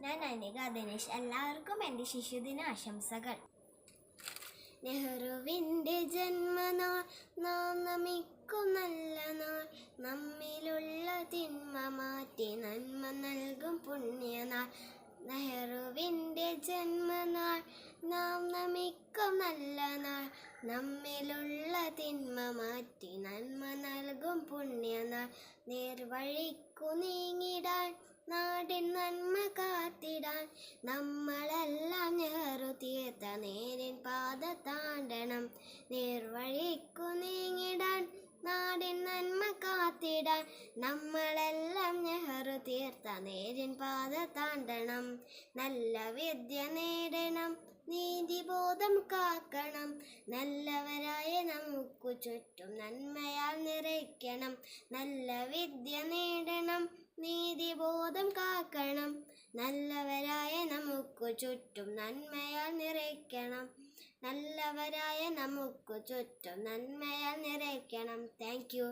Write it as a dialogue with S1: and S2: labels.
S1: ഞാൻ അനിക ദിനേശ്. എല്ലാവർക്കും എൻ്റെ ശിശുദിന ആശംസകൾ. നെഹ്റുവിൻ്റെ ജന്മനാൾ നാം നമിക്കും നല്ല നാൾ, നമ്മിലുള്ള തിന്മ മാറ്റി നന്മ നൽകും പുണ്യനാൾ. നെഹ്റുവിൻ്റെ ജന്മനാൾ നാം നമിക്കും നല്ല നാൾ, നമ്മിലുള്ള തിന്മ മാറ്റി നന്മ നൽകും പുണ്യനാൾ. നേർവഴിക്കു നീങ്ങിടാൻ നാടിൻ നന്മ കാത്തിടാൻ, നമ്മളെല്ലാം നെഹ്റു തീർത്ത നേരിൻ പാത താണ്ടണം. നേർവഴിക്കു നീങ്ങിടാൻ നാടിൻ നന്മ കാത്തിടാൻ, നമ്മളെല്ലാം നെഹ്റു തീർത്ത നേരിൻ പാത താണ്ടണം. നല്ല വിദ്യ നേടണം, നീതിബോധം കാക്കണം, നല്ലവരായ നമുക്കു ചുറ്റും നന്മയാൽ നിറയ്ക്കണം. നല്ല വിദ്യ നേടണം, നീതിബോധം കാക്കണം, നല്ലവരായ നമുക്കു ചുറ്റും നന്മയാൽ നിറയ്ക്കണം. നല്ലവരായ നമുക്കു ചുറ്റും നന്മയാൽ നിറയ്ക്കണം. Thank you.